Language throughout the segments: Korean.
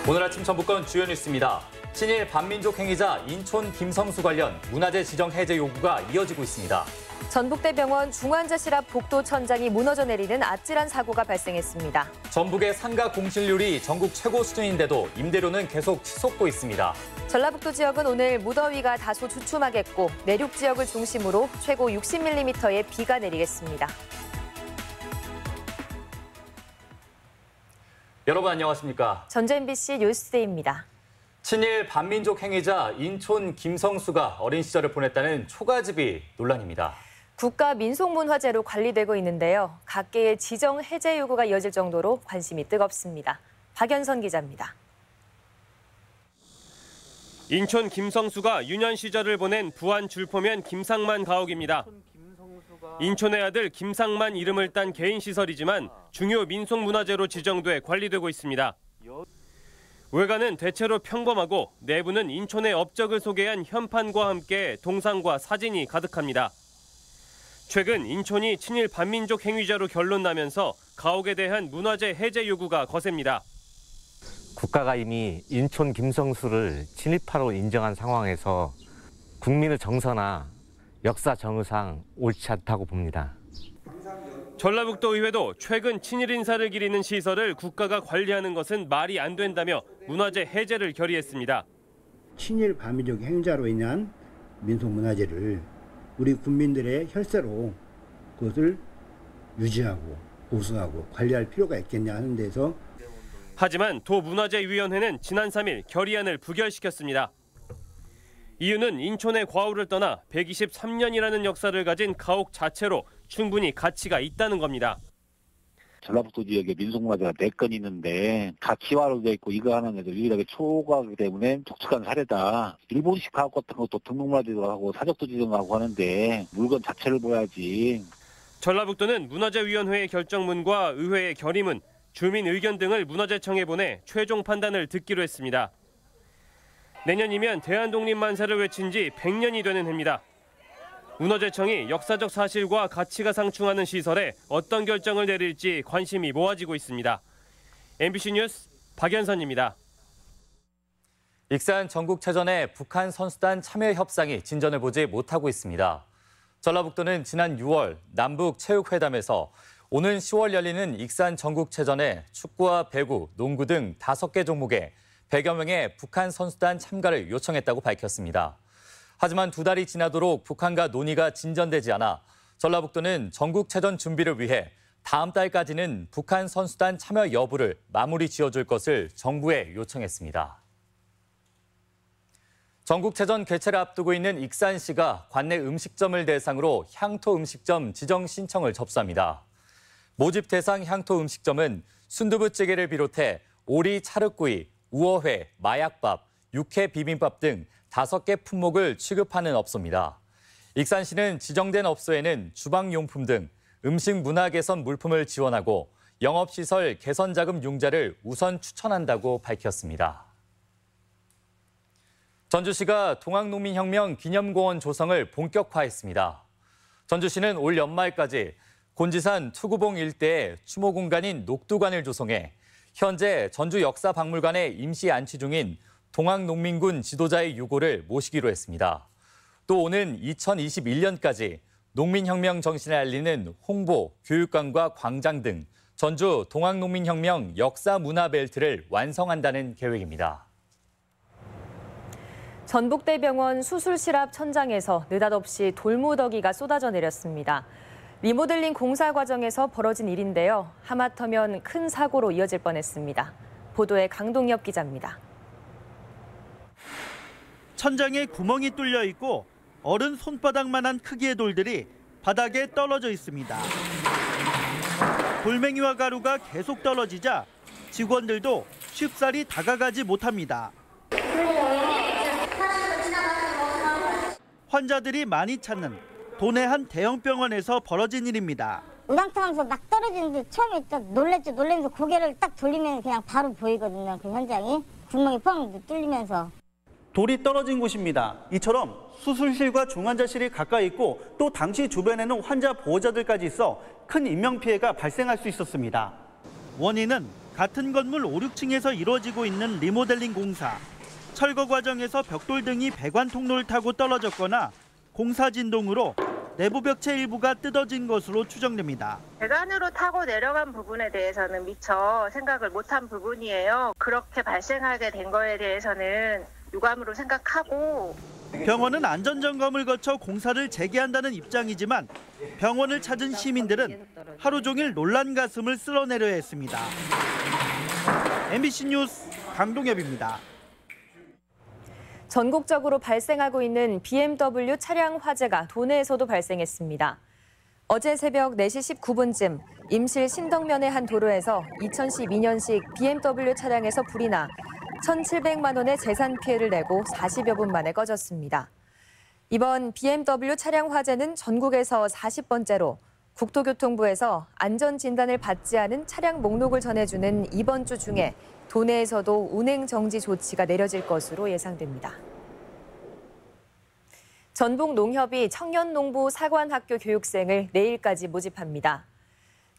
오늘 아침 전북권 주요 뉴스입니다. 친일 반민족 행위자 인촌 김성수 관련 문화재 지정 해제 요구가 이어지고 있습니다. 전북대병원 중환자실 앞 복도천장이 무너져 내리는 아찔한 사고가 발생했습니다. 전북의 상가 공실률이 전국 최고 수준인데도 임대료는 계속 치솟고 있습니다. 전라북도 지역은 오늘 무더위가 다소 주춤하겠고 내륙 지역을 중심으로 최고 60mm의 비가 내리겠습니다. 여러분 안녕하십니까? 전주 MBC 뉴스데이입니다. 친일 반민족 행위자 인촌 김성수가 어린 시절을 보냈다는 초가집이 논란입니다. 국가민속문화재로 관리되고 있는데요. 각계의 지정 해제 요구가 이어질 정도로 관심이 뜨겁습니다. 박연선 기자입니다. 인촌 김성수가 유년 시절을 보낸 부안 줄포면 김상만 가옥입니다. 인촌의 아들 김상만 이름을 딴 개인 시설이지만 중요 민속문화재로 지정돼 관리되고 있습니다. 외관은 대체로 평범하고 내부는 인촌의 업적을 소개한 현판과 함께 동상과 사진이 가득합니다. 최근 인촌이 친일 반민족 행위자로 결론나면서 가옥에 대한 문화재 해제 요구가 거셉니다. 국가가 이미 인촌 김성수를 친일파로 인정한 상황에서 국민의 정서나 역사 정의상 옳지 않다고 봅니다. 전라북도 의회도 최근 친일 인사를 기리는 시설을 국가가 관리하는 것은 말이 안 된다며 문화재 해제를 결의했습니다. 친일 반민족 행위자로 인한 민속문화재를 우리 국민들의 혈세로 그것을 유지하고 보수하고 관리할 필요가 있겠냐 하는 데서 하지만 도문화재위원회는 지난 3일 결의안을 부결시켰습니다. 이유는 인촌의 과오를 떠나 123년이라는 역사를 가진 가옥 자체로 충분히 가치가 있다는 겁니다. 전라북도 지역에 민속문화재가 4건 있는데 가치화로 되어 있고 이거 하나는 유일하게 초과하기 때문에 독특한 사례다. 일본식 가옥 같은 것도 등록문화재도 하고 사적도 지정하고 하는데 물건 자체를 봐야지. 전라북도는 문화재위원회의 결정문과 의회의 결의문, 주민 의견 등을 문화재청에 보내 최종 판단을 듣기로 했습니다. 내년이면 대한독립만세를 외친 지 100년이 되는 해입니다. 문화재청이 역사적 사실과 가치가 상충하는 시설에 어떤 결정을 내릴지 관심이 모아지고 있습니다. MBC 뉴스 박연선입니다. 익산 전국체전에 북한 선수단 참여 협상이 진전을 보지 못하고 있습니다. 전라북도는 지난 6월 남북체육회담에서 오는 10월 열리는 익산 전국체전에 축구와 배구, 농구 등 5개 종목에 100여 명의 북한 선수단 참가를 요청했다고 밝혔습니다. 하지만 2달이 지나도록 북한과 논의가 진전되지 않아 전라북도는 전국체전 준비를 위해 다음 달까지는 북한 선수단 참여 여부를 마무리 지어줄 것을 정부에 요청했습니다. 전국체전 개최를 앞두고 있는 익산시가 관내 음식점을 대상으로 향토 음식점 지정 신청을 접수합니다. 모집 대상 향토 음식점은 순두부찌개를 비롯해 오리 차르구이, 우어회, 마약밥, 육회 비빔밥 등 5개 품목을 취급하는 업소입니다. 익산시는 지정된 업소에는 주방용품 등 음식 문화 개선 물품을 지원하고 영업시설 개선 자금 융자를 우선 추천한다고 밝혔습니다. 전주시가 동학농민혁명 기념공원 조성을 본격화했습니다. 전주시는 올 연말까지 곤지산 투구봉 일대에 추모 공간인 녹두관을 조성해 현재 전주역사박물관에 임시 안치 중인 동학농민군 지도자의 유고를 모시기로 했습니다. 또 오는 2021년까지 농민혁명 정신을 알리는 홍보, 교육관과 광장 등 전주 동학농민혁명 역사문화벨트를 완성한다는 계획입니다. 전북대병원 수술실 앞 천장에서 느닷없이 돌무더기가 쏟아져 내렸습니다. 리모델링 공사 과정에서 벌어진 일인데요. 하마터면 큰 사고로 이어질 뻔했습니다. 보도에 강동엽 기자입니다. 천장에 구멍이 뚫려 있고 어른 손바닥만한 크기의 돌들이 바닥에 떨어져 있습니다. 돌멩이와 가루가 계속 떨어지자 직원들도 쉽사리 다가가지 못합니다. 환자들이 많이 찾는 도내 한 대형 병원에서 벌어진 일입니다. 우당탕하면서 막 떨어지는데 처음에 딱 놀랬죠. 놀라면서 고개를 딱 돌리면 그냥 바로 보이거든요. 그 현장이 구멍이 뻥 뚫리면서. 돌이 떨어진 곳입니다. 이처럼 수술실과 중환자실이 가까이 있고 또 당시 주변에는 환자 보호자들까지 있어 큰 인명피해가 발생할 수 있었습니다. 원인은 같은 건물 5, 6층에서 이루어지고 있는 리모델링 공사. 철거 과정에서 벽돌 등이 배관 통로를 타고 떨어졌거나 공사 진동으로 내부 벽체 일부가 뜯어진 것으로 추정됩니다. 배관으로 타고 내려간 부분에 대해서는 미처 생각을 못한 부분이에요. 그렇게 발생하게 된 거에 대해서는 유감으로 생각하고. 병원은 안전점검을 거쳐 공사를 재개한다는 입장이지만 병원을 찾은 시민들은 하루 종일 놀란 가슴을 쓸어내려야 했습니다. MBC 뉴스 강동엽입니다. 전국적으로 발생하고 있는 BMW 차량 화재가 도내에서도 발생했습니다. 어제 새벽 4시 19분쯤 임실 신덕면의 한 도로에서 2012년식 BMW 차량에서 불이 나 1,700만 원의 재산 피해를 내고 40여 분 만에 꺼졌습니다. 이번 BMW 차량 화재는 전국에서 40번째로 국토교통부에서 안전진단을 받지 않은 차량 목록을 전해주는 이번 주 중에 도내에서도 운행 정지 조치가 내려질 것으로 예상됩니다. 전북농협이 청년농부 사관학교 교육생을 내일까지 모집합니다.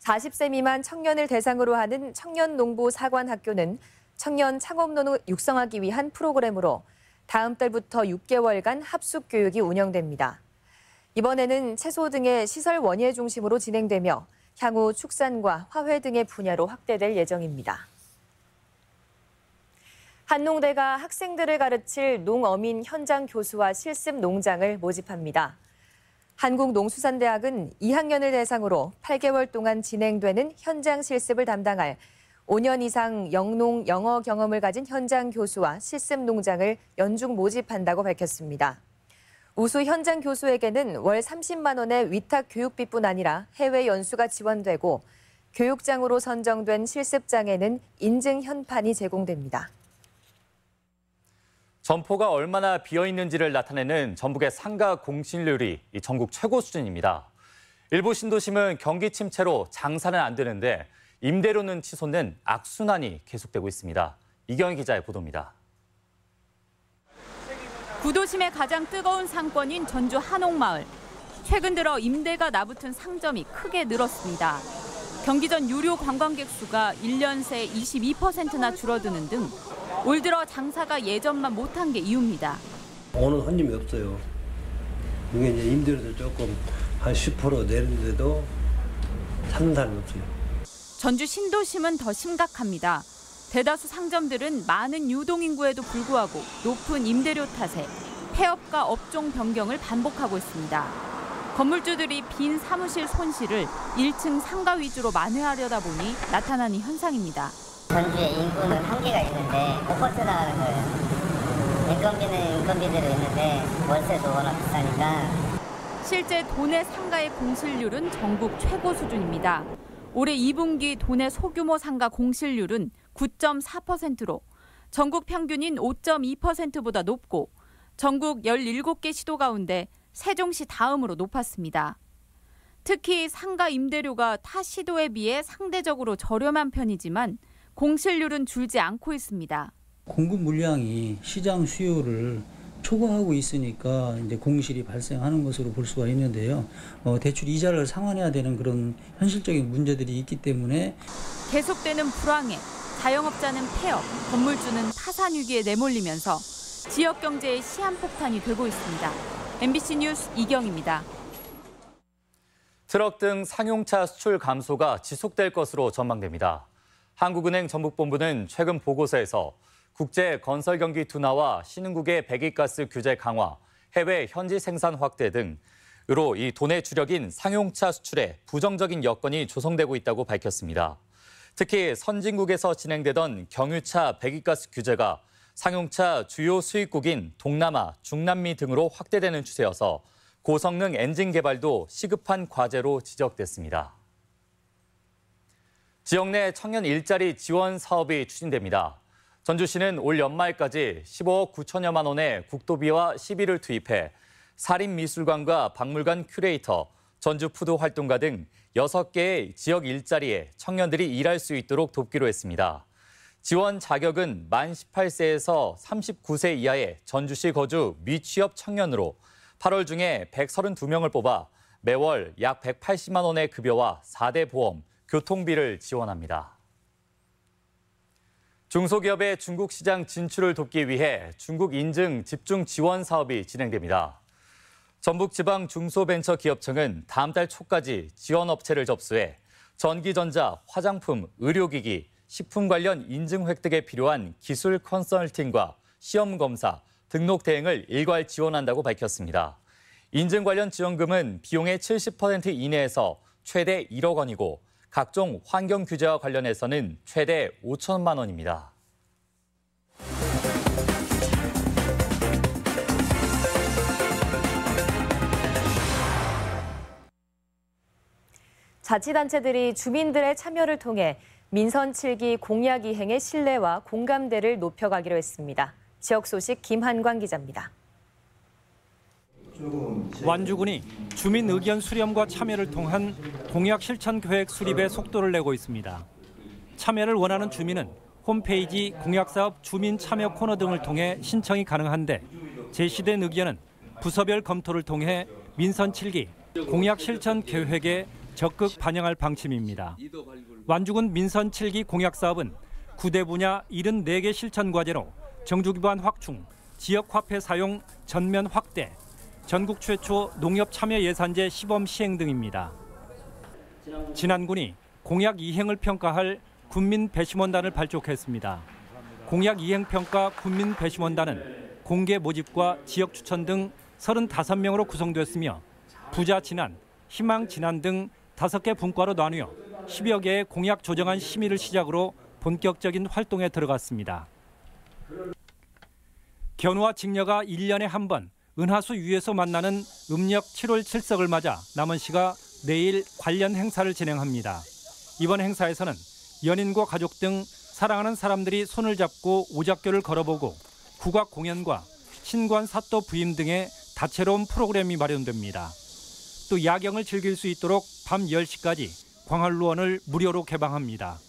40세 미만 청년을 대상으로 하는 청년농부 사관학교는 청년 창업론을 육성하기 위한 프로그램으로 다음 달부터 6개월간 합숙 교육이 운영됩니다. 이번에는 채소 등의 시설 원예 중심으로 진행되며 향후 축산과 화훼 등의 분야로 확대될 예정입니다. 한농대가 학생들을 가르칠 농어민 현장 교수와 실습 농장을 모집합니다. 한국농수산대학은 2학년을 대상으로 8개월 동안 진행되는 현장 실습을 담당할 5년 이상 영농 영어 경험을 가진 현장 교수와 실습 농장을 연중 모집한다고 밝혔습니다. 우수 현장 교수에게는 월 30만 원의 위탁 교육비뿐 아니라 해외 연수가 지원되고 교육장으로 선정된 실습장에는 인증 현판이 제공됩니다. 점포가 얼마나 비어있는지를 나타내는 전북의 상가 공실률이 전국 최고 수준입니다. 일부 신도심은 경기 침체로 장사는 안 되는데 임대료는 치솟는 악순환이 계속되고 있습니다. 이경희 기자의 보도입니다. 구도심의 가장 뜨거운 상권인 전주 한옥마을. 최근 들어 임대가 나붙은 상점이 크게 늘었습니다. 경기 전 유료 관광객 수가 1년 새 22%나 줄어드는 등 올 들어 장사가 예전만 못한 게 이유입니다. 오는 손님이 없어요. 이게 이제 임대료도 조금 한 10% 내는데도 찾는 사람이 없어요. 전주 신도심은 더 심각합니다. 대다수 상점들은 많은 유동인구에도 불구하고 높은 임대료 탓에 폐업과 업종 변경을 반복하고 있습니다. 건물주들이 빈 사무실 손실을 1층 상가 위주로 만회하려다 보니 나타나는 현상입니다. 전주의 인구는 한계가 있는데 못 버텨나가는 거예요. 인건비는 인건비대로 있는데 월세도 워낙 비싸니까. 실제 도내 상가의 공실률은 전국 최고 수준입니다. 올해 2분기 도내 소규모 상가 공실률은 9.4%로 전국 평균인 5.2%보다 높고 전국 17개 시도 가운데 세종시 다음으로 높았습니다. 특히 상가 임대료가 타 시도에 비해 상대적으로 저렴한 편이지만 공실률은 줄지 않고 있습니다. 공급 물량이 시장 수요를 초과하고 있으니까 이제 공실이 발생하는 것으로 볼 수가 있는데요. 대출 이자를 상환해야 되는 그런 현실적인 문제들이 있기 때문에 계속되는 불황에 자영업자는 폐업, 건물주는 파산 위기에 내몰리면서 지역 경제의 시한폭탄이 되고 있습니다. MBC 뉴스 이경입니다. 트럭 등 상용차 수출 감소가 지속될 것으로 전망됩니다. 한국은행 전북본부는 최근 보고서에서 국제 건설 경기 둔화와 신흥국의 배기가스 규제 강화, 해외 현지 생산 확대 등으로 이 도내 주력인 상용차 수출에 부정적인 여건이 조성되고 있다고 밝혔습니다. 특히 선진국에서 진행되던 경유차 배기가스 규제가 상용차 주요 수입국인 동남아, 중남미 등으로 확대되는 추세여서 고성능 엔진 개발도 시급한 과제로 지적됐습니다. 지역 내 청년 일자리 지원 사업이 추진됩니다. 전주시는 올 연말까지 15억 9천여만 원의 국도비와 시비를 투입해 사립미술관과 박물관 큐레이터, 전주푸드 활동가 등 6개의 지역 일자리에 청년들이 일할 수 있도록 돕기로 했습니다. 지원 자격은 만 18세에서 39세 이하의 전주시 거주 미취업 청년으로 8월 중에 132명을 뽑아 매월 약 180만 원의 급여와 4대 보험, 교통비를 지원합니다. 중소기업의 중국 시장 진출을 돕기 위해 중국 인증 집중 지원 사업이 진행됩니다. 전북지방중소벤처기업청은 다음 달 초까지 지원업체를 접수해 전기전자, 화장품, 의료기기, 식품 관련 인증 획득에 필요한 기술 컨설팅과 시험 검사, 등록 대행을 일괄 지원한다고 밝혔습니다. 인증 관련 지원금은 비용의 70% 이내에서 최대 1억 원이고 각종 환경 규제와 관련해서는 최대 5천만 원입니다. 자치단체들이 주민들의 참여를 통해 민선 7기 공약 이행의 신뢰와 공감대를 높여가기로 했습니다. 지역 소식 김한광 기자입니다. 완주군이 주민 의견 수렴과 참여를 통한 공약 실천 계획 수립에 속도를 내고 있습니다. 참여를 원하는 주민은 홈페이지 공약사업 주민 참여 코너 등을 통해 신청이 가능한데 제시된 의견은 부서별 검토를 통해 민선 7기 공약 실천 계획에 적극 반영할 방침입니다. 완주군 민선 7기 공약사업은 9대 분야 74개 실천 과제로 정주기반 확충, 지역화폐 사용 전면 확대, 전국 최초 농협 참여 예산제 시범 시행 등입니다. 진안군이 공약 이행을 평가할 군민 배심원단을 발족했습니다. 공약 이행 평가 군민 배심원단은 공개 모집과 지역 추천 등 35명으로 구성됐으며 부자 진안, 희망 진안 등 5개 분과로 나뉘어 10여 개의 공약 조정안 심의를 시작으로 본격적인 활동에 들어갔습니다. 견우와 직녀가 1년에 한 번 은하수 위에서 만나는 음력 7월 7석을 맞아 남원시가 내일 관련 행사를 진행합니다. 이번 행사에서는 연인과 가족 등 사랑하는 사람들이 손을 잡고 오작교를 걸어보고 국악 공연과 신관 사또 부임 등의 다채로운 프로그램이 마련됩니다. 또 야경을 즐길 수 있도록 밤 10시까지 광활루원을 무료로 개방합니다.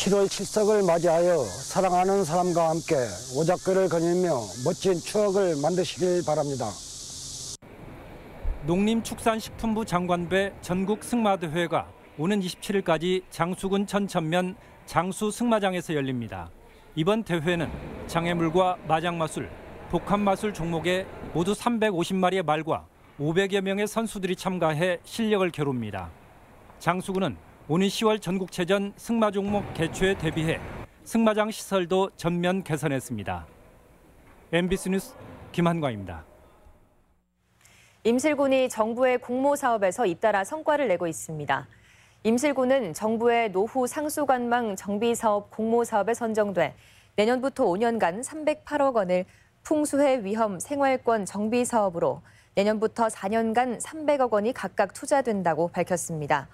7월 7석을 맞이하여 사랑하는 사람과 함께 오작교를 거니며 멋진 추억을 만드시길 바랍니다. 농림축산식품부 장관배 전국 승마대회가 오는 27일까지 장수군 천천면 장수승마장에서 열립니다. 이번 대회는 장애물과 마장마술, 복합마술 종목에 모두 350마리의 말과 500여 명의 선수들이 참가해 실력을 겨룹니다. 장수군은 오는 10월 전국체전 승마 종목 개최에 대비해 승마장 시설도 전면 개선했습니다. MBC 뉴스 김한광입니다. 임실군이 정부의 공모 사업에서 잇따라 성과를 내고 있습니다. 임실군은 정부의 노후 상수관망 정비 사업 공모 사업에 선정돼 내년부터 5년간 308억 원을 풍수해 위험 생활권 정비 사업으로 내년부터 4년간 300억 원이 각각 투자된다고 밝혔습니다.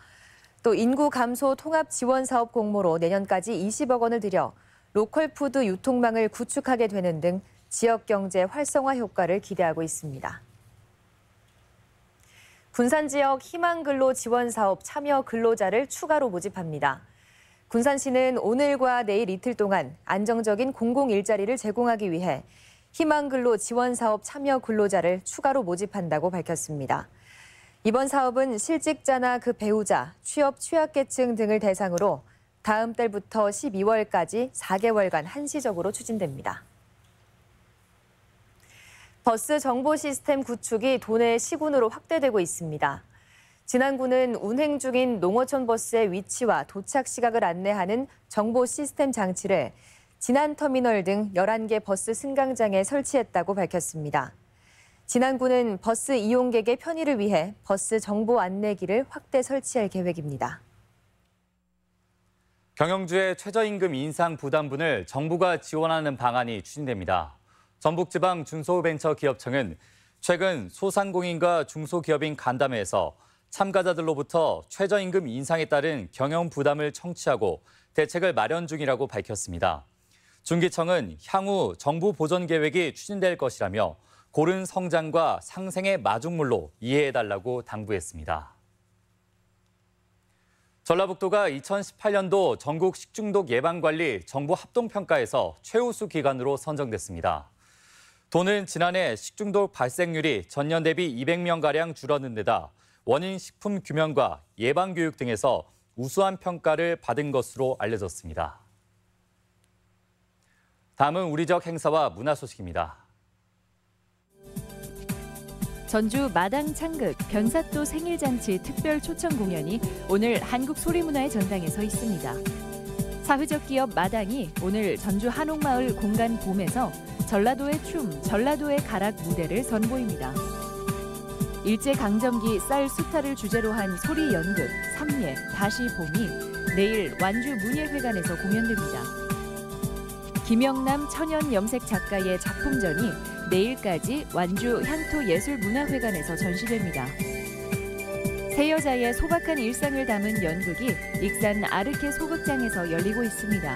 또 인구 감소 통합 지원 사업 공모로 내년까지 20억 원을 들여 로컬 푸드 유통망을 구축하게 되는 등 지역 경제 활성화 효과를 기대하고 있습니다. 군산 지역 희망근로 지원 사업 참여 근로자를 추가로 모집합니다. 군산시는 오늘과 내일 이틀 동안 안정적인 공공 일자리를 제공하기 위해 희망근로 지원 사업 참여 근로자를 추가로 모집한다고 밝혔습니다. 이번 사업은 실직자나 그 배우자, 취업 취약계층 등을 대상으로 다음 달부터 12월까지 4개월간 한시적으로 추진됩니다. 버스 정보 시스템 구축이 도내 시군으로 확대되고 있습니다. 진안군은 운행 중인 농어촌 버스의 위치와 도착 시각을 안내하는 정보 시스템 장치를 진안터미널 등 11개 버스 승강장에 설치했다고 밝혔습니다. 진안군은 버스 이용객의 편의를 위해 버스 정보 안내기를 확대 설치할 계획입니다. 경영주의 최저임금 인상 부담분을 정부가 지원하는 방안이 추진됩니다. 전북지방중소벤처기업청은 최근 소상공인과 중소기업인 간담회에서 참가자들로부터 최저임금 인상에 따른 경영 부담을 청취하고 대책을 마련 중이라고 밝혔습니다. 중기청은 향후 정부 보전 계획이 추진될 것이라며 고른 성장과 상생의 마중물로 이해해달라고 당부했습니다. 전라북도가 2018년도 전국 식중독 예방관리 정부 합동평가에서 최우수 기관으로 선정됐습니다. 도는 지난해 식중독 발생률이 전년 대비 200명가량 줄어든 데다 원인 식품 규명과 예방교육 등에서 우수한 평가를 받은 것으로 알려졌습니다. 다음은 우리적 행사와 문화 소식입니다. 전주 마당 창극 변사또 생일잔치 특별 초청 공연이 오늘 한국소리문화의 전당에 서 있습니다. 사회적 기업 마당이 오늘 전주 한옥마을 공간 봄에서 전라도의 춤, 전라도의 가락 무대를 선보입니다. 일제강점기 쌀 수탈을 주제로 한 소리 연극 삼례 다시 봄이 내일 완주 문예회관에서 공연됩니다. 김영남 천연 염색 작가의 작품전이 내일까지 완주 향토예술문화회관에서 전시됩니다. 세 여자의 소박한 일상을 담은 연극이 익산 아르케 소극장에서 열리고 있습니다.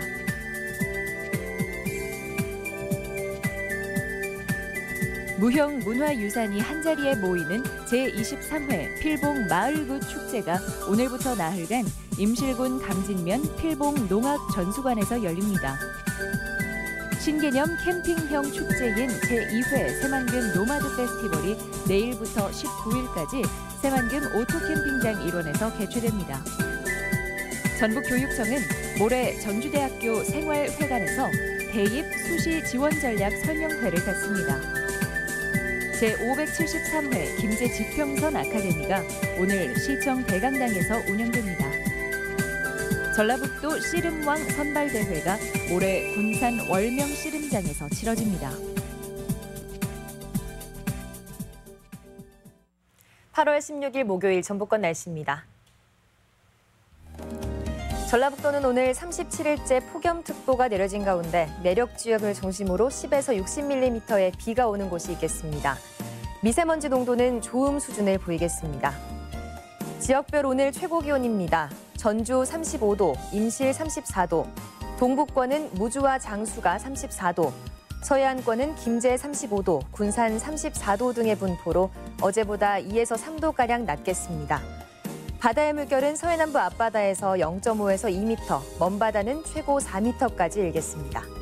무형 문화유산이 한자리에 모이는 제23회 필봉 마을구 축제가 오늘부터 나흘간 임실군 강진면 필봉 농악전수관에서 열립니다. 신개념 캠핑형 축제인 제2회 새만금 노마드 페스티벌이 내일부터 19일까지 새만금 오토캠핑장 일원에서 개최됩니다. 전북교육청은 모레 전주대학교 생활회관에서 대입 수시 지원 전략 설명회를 갖습니다. 제573회 김제지평선 아카데미가 오늘 시청 대강당에서 운영됩니다. 전라북도 씨름왕 선발대회가 올해 군산 월명 씨름장에서 치러집니다. 8월 16일 목요일 전북권 날씨입니다. 전라북도는 오늘 37일째 폭염특보가 내려진 가운데 내륙 지역을 중심으로 10에서 60mm의 비가 오는 곳이 있겠습니다. 미세먼지 농도는 좋음 수준을 보이겠습니다. 지역별 오늘 최고 기온입니다. 전주 35도, 임실 34도, 동북권은 무주와 장수가 34도, 서해안권은 김제 35도, 군산 34도 등의 분포로 어제보다 2에서 3도가량 낮겠습니다. 바다의 물결은 서해남부 앞바다에서 0.5에서 2m, 먼바다는 최고 4m까지 일겠습니다.